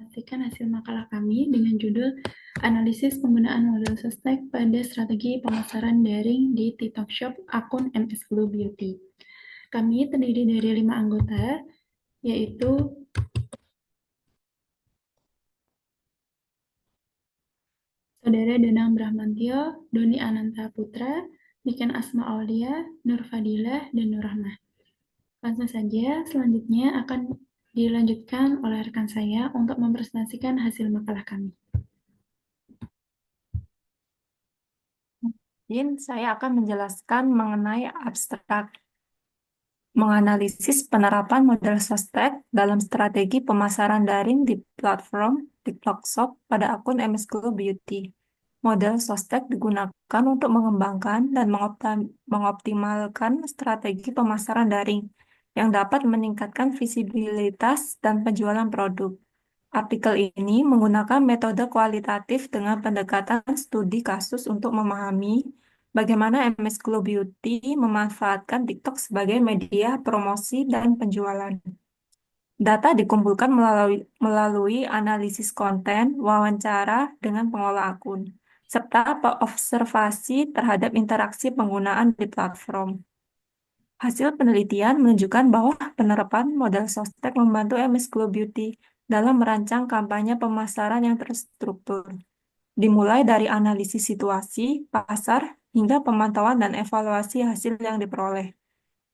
Pastikan hasil makalah kami dengan judul Analisis Penggunaan Model Sostek pada Strategi Pemasaran Daring di TikTok Shop Akun MS Glow Beauty. Kami terdiri dari 5 anggota, yaitu Saudara Danang Brahmantio, Doni Ananta Putra, Niken Asma Aulia, Nur Fadilah, dan Nur Rahmah. Langsung saja, selanjutnya akan dilanjutkan oleh rekan saya untuk mempresentasikan hasil makalah kami. Mungkin saya akan menjelaskan mengenai abstrak menganalisis penerapan model sostek dalam strategi pemasaran daring di platform TikTok Shop pada akun MS Glow Beauty. Model sostek digunakan untuk mengembangkan dan mengoptimalkan strategi pemasaran daring yang dapat meningkatkan visibilitas dan penjualan produk. Artikel ini menggunakan metode kualitatif dengan pendekatan studi kasus untuk memahami bagaimana MS Glow Beauty memanfaatkan TikTok sebagai media promosi dan penjualan. Data dikumpulkan melalui analisis konten, wawancara dengan pengelola akun, serta observasi terhadap interaksi penggunaan di platform. Hasil penelitian menunjukkan bahwa penerapan model sostek membantu MS Glow Beauty dalam merancang kampanye pemasaran yang terstruktur, dimulai dari analisis situasi, pasar, hingga pemantauan dan evaluasi hasil yang diperoleh.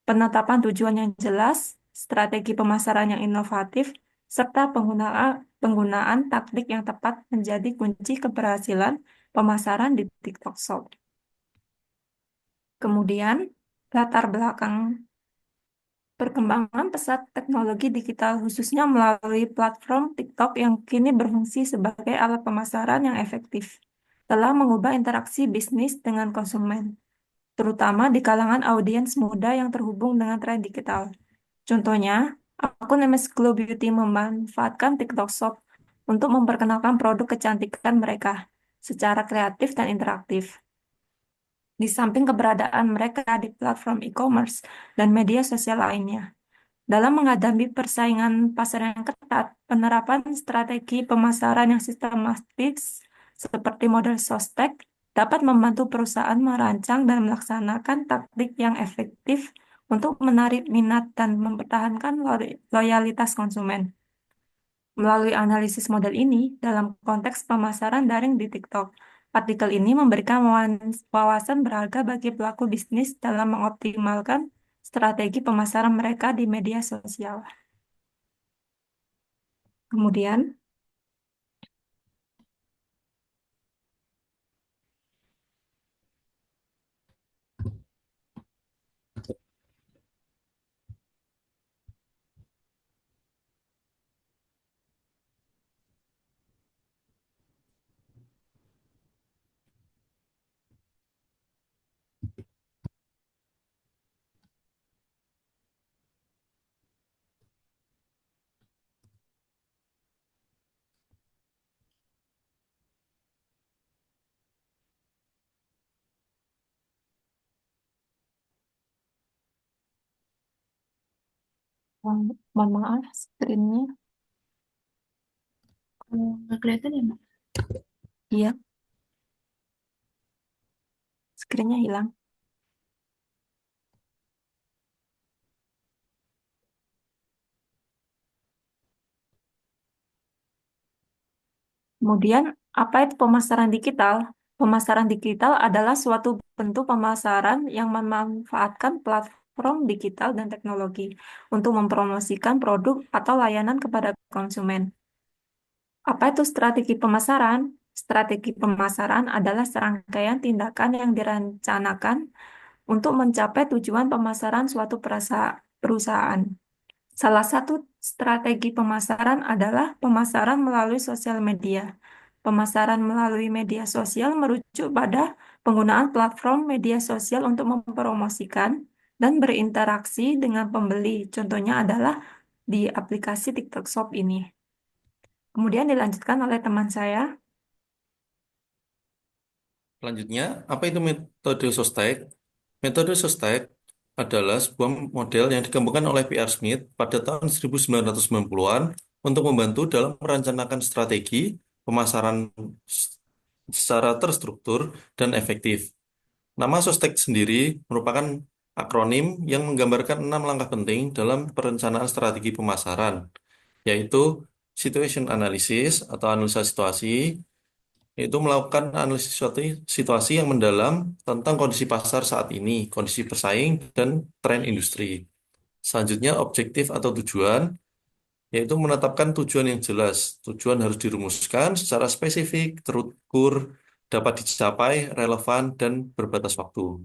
Penetapan tujuan yang jelas, strategi pemasaran yang inovatif, serta penggunaan taktik yang tepat menjadi kunci keberhasilan pemasaran di TikTok Shop. Kemudian, latar belakang perkembangan pesat teknologi digital khususnya melalui platform TikTok yang kini berfungsi sebagai alat pemasaran yang efektif telah mengubah interaksi bisnis dengan konsumen, terutama di kalangan audiens muda yang terhubung dengan tren digital. Contohnya, akun MS Glow Beauty memanfaatkan TikTok Shop untuk memperkenalkan produk kecantikan mereka secara kreatif dan interaktif. Di samping keberadaan mereka di platform e-commerce dan media sosial lainnya. Dalam menghadapi persaingan pasar yang ketat, penerapan strategi pemasaran yang sistematis seperti model sostek dapat membantu perusahaan merancang dan melaksanakan taktik yang efektif untuk menarik minat dan mempertahankan loyalitas konsumen. Melalui analisis model ini, dalam konteks pemasaran daring di TikTok, artikel ini memberikan wawasan berharga bagi pelaku bisnis dalam mengoptimalkan strategi pemasaran mereka di media sosial. Kemudian, mohon maaf, screen-nya. Nggak kelihatan ya, Mbak? Iya, screen-nya hilang. Kemudian, apa itu pemasaran digital? Pemasaran digital adalah suatu bentuk pemasaran yang memanfaatkan platform digital dan teknologi untuk mempromosikan produk atau layanan kepada konsumen. Apa itu strategi pemasaran? Strategi pemasaran adalah serangkaian tindakan yang direncanakan untuk mencapai tujuan pemasaran suatu perusahaan. Salah satu strategi pemasaran adalah pemasaran melalui sosial media. Pemasaran melalui media sosial merujuk pada penggunaan platform media sosial untuk mempromosikan dan berinteraksi dengan pembeli. Contohnya adalah di aplikasi TikTok Shop ini. Kemudian dilanjutkan oleh teman saya. Selanjutnya, apa itu metode Sostek? Metode Sostek adalah sebuah model yang dikembangkan oleh P.R. Smith pada tahun 1990-an untuk membantu dalam merencanakan strategi pemasaran secara terstruktur dan efektif. Nama Sostek sendiri merupakan akronim yang menggambarkan 6 langkah penting dalam perencanaan strategi pemasaran, yaitu situation analysis atau analisa situasi, yaitu melakukan analisis suatu situasi yang mendalam tentang kondisi pasar saat ini, kondisi bersaing, dan tren industri. Selanjutnya, objektif atau tujuan, yaitu menetapkan tujuan yang jelas. Tujuan harus dirumuskan secara spesifik, terukur, dapat dicapai, relevan, dan berbatas waktu.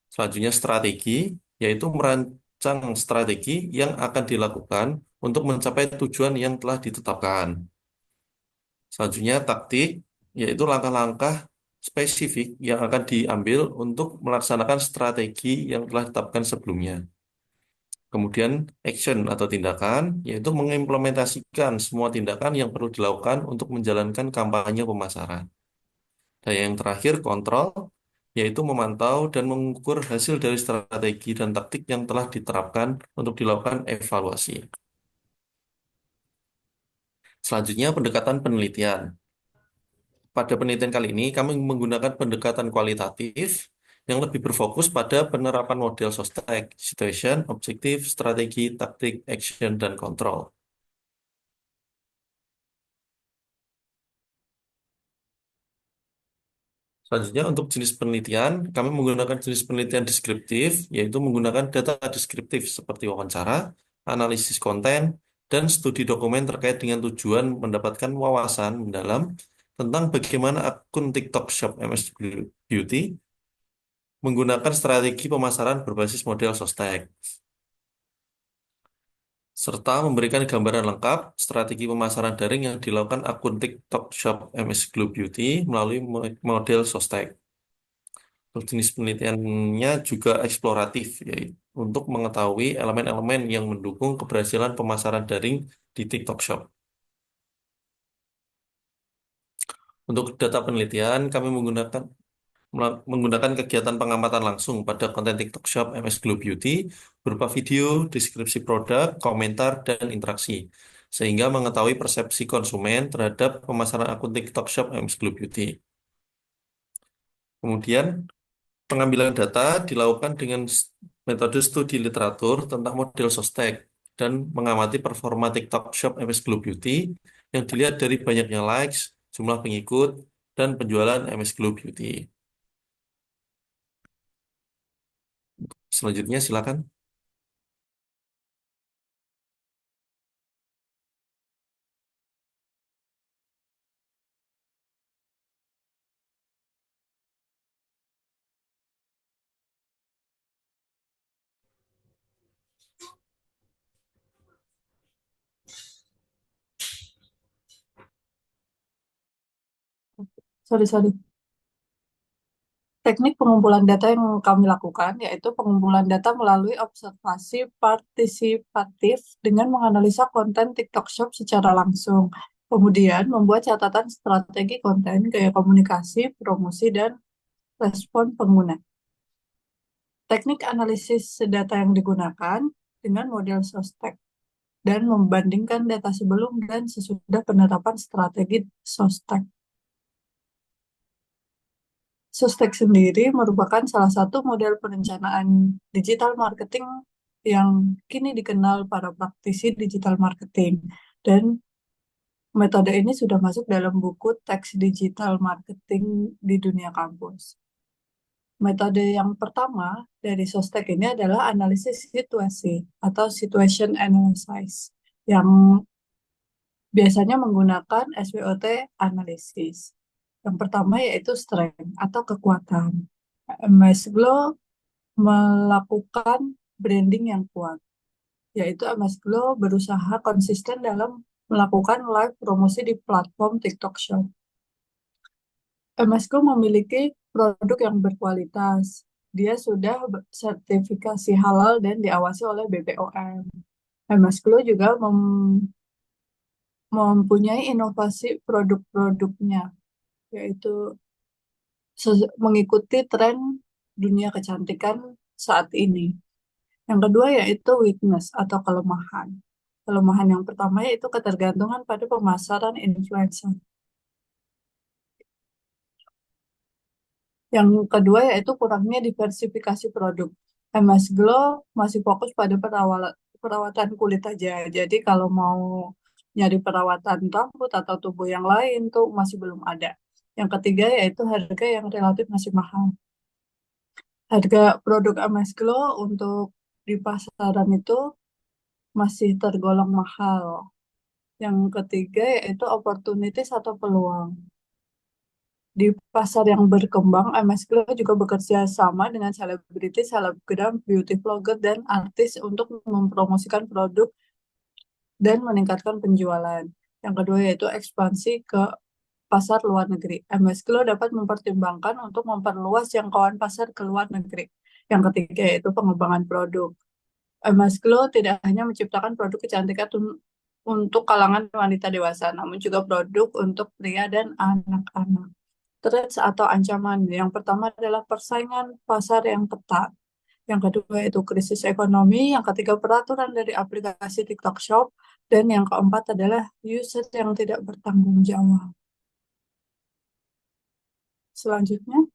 Selanjutnya, strategi, yaitu merancang strategi yang akan dilakukan untuk mencapai tujuan yang telah ditetapkan. Selanjutnya, taktik, yaitu langkah-langkah spesifik yang akan diambil untuk melaksanakan strategi yang telah ditetapkan sebelumnya. Kemudian, action atau tindakan, yaitu mengimplementasikan semua tindakan yang perlu dilakukan untuk menjalankan kampanye pemasaran. Dan yang terakhir, kontrol, yaitu memantau dan mengukur hasil dari strategi dan taktik yang telah diterapkan untuk dilakukan evaluasi. Selanjutnya, pendekatan penelitian. Pada penelitian kali ini, kami menggunakan pendekatan kualitatif yang lebih berfokus pada penerapan model SOSTEK, situation, objektif, strategi, taktik, action, dan kontrol. Selanjutnya, untuk jenis penelitian, kami menggunakan jenis penelitian deskriptif, yaitu menggunakan data deskriptif seperti wawancara, analisis konten, dan studi dokumen terkait dengan tujuan mendapatkan wawasan mendalam tentang bagaimana akun TikTok Shop MS Beauty menggunakan strategi pemasaran berbasis model Sostek, serta memberikan gambaran lengkap strategi pemasaran daring yang dilakukan akun TikTok Shop MS Glow Beauty melalui model Sostek. Untuk jenis penelitiannya juga eksploratif, yaitu untuk mengetahui elemen-elemen yang mendukung keberhasilan pemasaran daring di TikTok Shop. Untuk data penelitian, kami menggunakan kegiatan pengamatan langsung pada konten TikTok Shop MS Glow Beauty berupa video, deskripsi produk, komentar, dan interaksi, sehingga mengetahui persepsi konsumen terhadap pemasaran akun TikTok Shop MS Glow Beauty. Kemudian, pengambilan data dilakukan dengan metode studi literatur tentang model Sostek dan mengamati performa TikTok Shop MS Glow Beauty yang dilihat dari banyaknya likes, jumlah pengikut, dan penjualan MS Glow Beauty. Selanjutnya, silakan. Sorry, sorry. Teknik pengumpulan data yang kami lakukan yaitu pengumpulan data melalui observasi partisipatif dengan menganalisa konten TikTok Shop secara langsung. Kemudian membuat catatan strategi konten, gaya komunikasi, promosi, dan respon pengguna. Teknik analisis data yang digunakan dengan model Sostek dan membandingkan data sebelum dan sesudah penerapan strategi Sostek. Sostek sendiri merupakan salah satu model perencanaan digital marketing yang kini dikenal para praktisi digital marketing. Dan metode ini sudah masuk dalam buku teks digital marketing di dunia kampus. Metode yang pertama dari Sostek ini adalah analisis situasi atau situation analysis yang biasanya menggunakan SWOT analisis. Yang pertama yaitu strength atau kekuatan. MS Glow melakukan branding yang kuat, yaitu MS Glow berusaha konsisten dalam melakukan live promosi di platform TikTok Shop. MS Glow memiliki produk yang berkualitas. Dia sudah sertifikasi halal dan diawasi oleh BPOM. MS Glow juga mempunyai inovasi produk-produknya, yaitu mengikuti tren dunia kecantikan saat ini. Yang kedua yaitu weakness atau kelemahan. Kelemahan yang pertama yaitu ketergantungan pada pemasaran influencer. Yang kedua yaitu kurangnya diversifikasi produk. MS Glow masih fokus pada perawatan kulit aja. Jadi kalau mau nyari perawatan rambut atau tubuh yang lain tuh masih belum ada. Yang ketiga yaitu harga yang relatif masih mahal. Harga produk MS Glow untuk di pasaran itu masih tergolong mahal. Yang ketiga yaitu opportunities atau peluang. Di pasar yang berkembang, MS Glow juga bekerja sama dengan selebriti, selebgram, beauty vlogger, dan artis untuk mempromosikan produk dan meningkatkan penjualan. Yang kedua yaitu ekspansi ke pasar luar negeri. MS Glow dapat mempertimbangkan untuk memperluas jangkauan pasar ke luar negeri. Yang ketiga yaitu pengembangan produk. MS Glow tidak hanya menciptakan produk kecantikan untuk kalangan wanita dewasa, namun juga produk untuk pria dan anak-anak. Threats atau ancaman. Yang pertama adalah persaingan pasar yang ketat. Yang kedua itu krisis ekonomi. Yang ketiga peraturan dari aplikasi TikTok Shop. Dan yang keempat adalah user yang tidak bertanggung jawab. Selanjutnya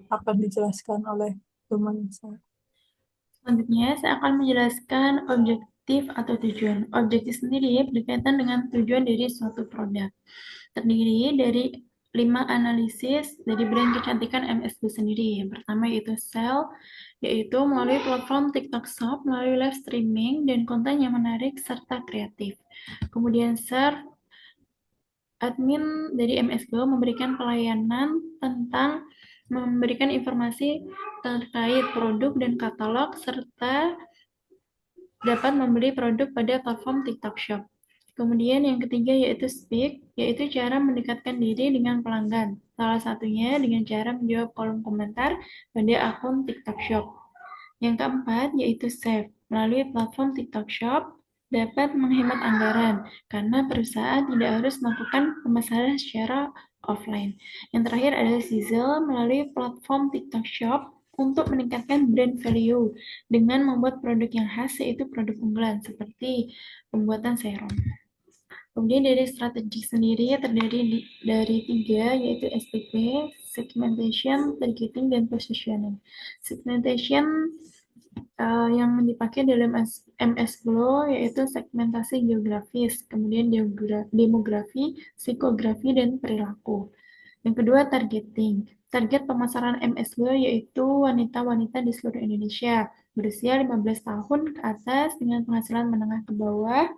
akan dijelaskan oleh teman saya. Selanjutnya, saya akan menjelaskan objektif atau tujuan. Objektif sendiri berkaitan dengan tujuan dari suatu produk. Terdiri dari 5 analisis dari brand kecantikan MSG sendiri. Yang pertama yaitu sell, yaitu melalui platform TikTok Shop, melalui live streaming, dan konten yang menarik serta kreatif. Kemudian serve, admin dari MSG memberikan pelayanan tentang memberikan informasi terkait produk dan katalog, serta dapat membeli produk pada platform TikTok Shop. Kemudian yang ketiga yaitu speak, yaitu cara mendekatkan diri dengan pelanggan. Salah satunya dengan cara menjawab kolom komentar pada akun TikTok Shop. Yang keempat yaitu save. Melalui platform TikTok Shop dapat menghemat anggaran karena perusahaan tidak harus melakukan pemasaran secara offline. Yang terakhir adalah Sizzle melalui platform TikTok Shop untuk meningkatkan brand value dengan membuat produk yang khas yaitu produk unggulan seperti pembuatan serum. Kemudian dari strategi sendiri terdiri dari 3 yaitu STP, segmentation, targeting, dan positioning. Segmentation yang dipakai dalam MS Glow yaitu segmentasi geografis, kemudian demografi, psikografi, dan perilaku. Yang kedua, targeting. Target pemasaran MS Glow yaitu wanita-wanita di seluruh Indonesia berusia 15 tahun ke atas dengan penghasilan menengah ke bawah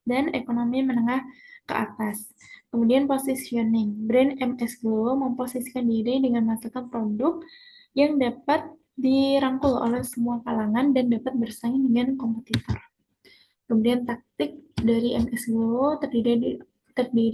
dan ekonomi menengah ke atas. Kemudian positioning. Brand MS Glow memposisikan diri dengan menghasilkan produk yang dapat dirangkul oleh semua kalangan dan dapat bersaing dengan kompetitor. Kemudian taktik dari MS Glow terdiri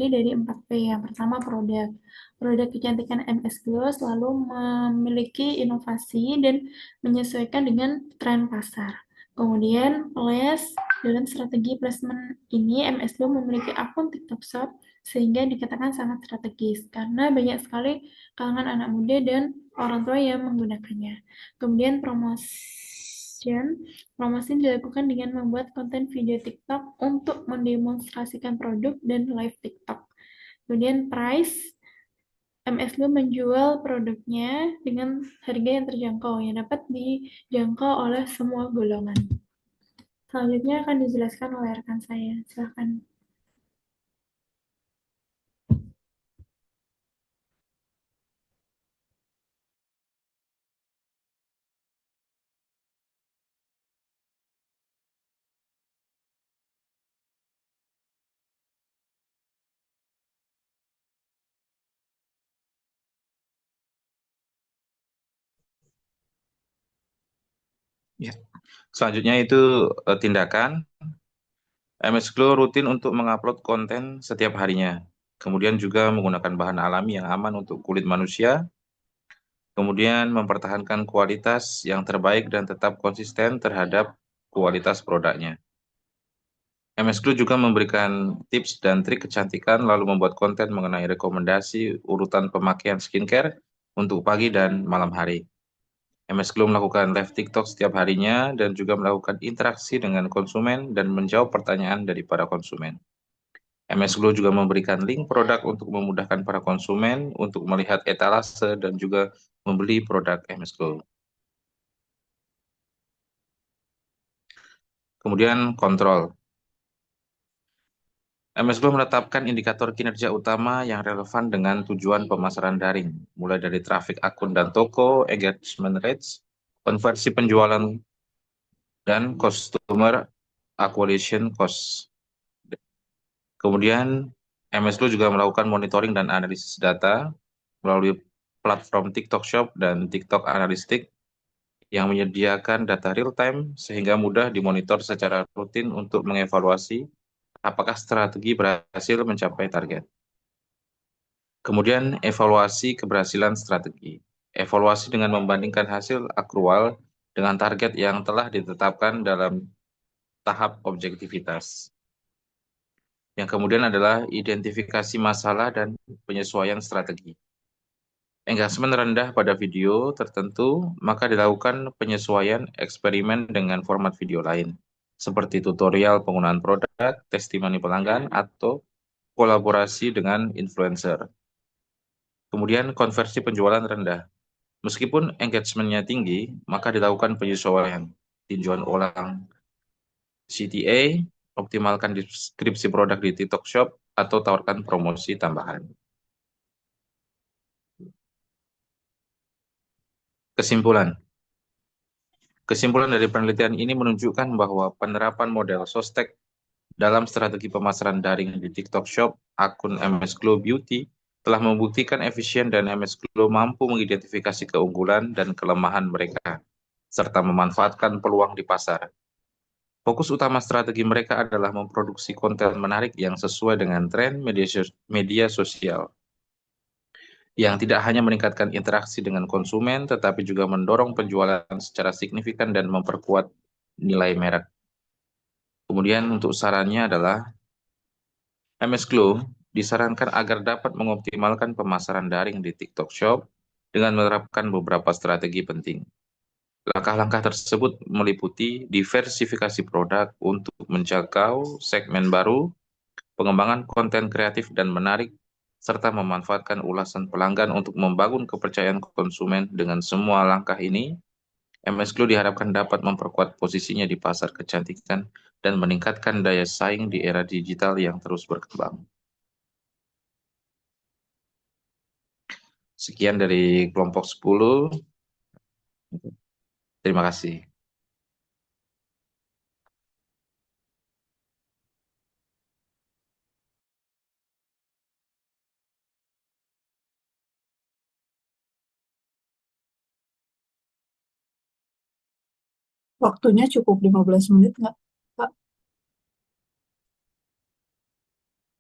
dari 4P. Yang pertama produk. Produk kecantikan MS Glow selalu memiliki inovasi dan menyesuaikan dengan tren pasar. Kemudian place, dalam strategi placement ini MS Glow memiliki akun TikTok Shop sehingga dikatakan sangat strategis karena banyak sekali kalangan anak muda dan orang tua yang menggunakannya. Kemudian promosi dilakukan dengan membuat konten video TikTok untuk mendemonstrasikan produk dan live TikTok. Kemudian price, MS Glow menjual produknya dengan harga yang terjangkau, yang dapat dijangkau oleh semua golongan. Selanjutnya akan dijelaskan oleh rekan saya. Silakan. Ya. Selanjutnya itu tindakan. MS Glow rutin untuk mengupload konten setiap harinya. Kemudian juga menggunakan bahan alami yang aman untuk kulit manusia. Kemudian mempertahankan kualitas yang terbaik dan tetap konsisten terhadap kualitas produknya. MS Glow juga memberikan tips dan trik kecantikan, lalu membuat konten mengenai rekomendasi urutan pemakaian skincare untuk pagi dan malam hari. MS Glow melakukan live TikTok setiap harinya dan juga melakukan interaksi dengan konsumen dan menjawab pertanyaan dari para konsumen. MS Glow juga memberikan link produk untuk memudahkan para konsumen untuk melihat etalase dan juga membeli produk MS Glow. Kemudian kontrol. MS Glow menetapkan indikator kinerja utama yang relevan dengan tujuan pemasaran daring, mulai dari traffic akun dan toko, engagement rates, konversi penjualan, dan customer acquisition cost. Kemudian, MS Glow juga melakukan monitoring dan analisis data melalui platform TikTok Shop dan TikTok Analytics yang menyediakan data real-time sehingga mudah dimonitor secara rutin untuk mengevaluasi apakah strategi berhasil mencapai target. Kemudian evaluasi keberhasilan strategi. Evaluasi dengan membandingkan hasil akrual dengan target yang telah ditetapkan dalam tahap objektivitas. Yang kemudian adalah identifikasi masalah dan penyesuaian strategi. Engagement rendah pada video tertentu, maka dilakukan penyesuaian eksperimen dengan format video lain, seperti tutorial penggunaan produk, testimoni pelanggan, atau kolaborasi dengan influencer. Kemudian konversi penjualan rendah. Meskipun engagement-nya tinggi, maka dilakukan penyesuaian, tinjauan ulang CTA, optimalkan deskripsi produk di TikTok Shop, atau tawarkan promosi tambahan. Kesimpulan. Kesimpulan dari penelitian ini menunjukkan bahwa penerapan model Sostek dalam strategi pemasaran daring di TikTok Shop, akun MS Glow Beauty, telah membuktikan efisien dan MS Glow mampu mengidentifikasi keunggulan dan kelemahan mereka, serta memanfaatkan peluang di pasar. Fokus utama strategi mereka adalah memproduksi konten menarik yang sesuai dengan tren media sosial, yang tidak hanya meningkatkan interaksi dengan konsumen, tetapi juga mendorong penjualan secara signifikan dan memperkuat nilai merek. Kemudian untuk sarannya adalah, MS Glow disarankan agar dapat mengoptimalkan pemasaran daring di TikTok Shop dengan menerapkan beberapa strategi penting. Langkah-langkah tersebut meliputi diversifikasi produk untuk menjangkau segmen baru, pengembangan konten kreatif dan menarik, serta memanfaatkan ulasan pelanggan untuk membangun kepercayaan konsumen. Dengan semua langkah ini, MS Glow diharapkan dapat memperkuat posisinya di pasar kecantikan dan meningkatkan daya saing di era digital yang terus berkembang. Sekian dari kelompok 10. Terima kasih. Waktunya cukup 15 menit nggak?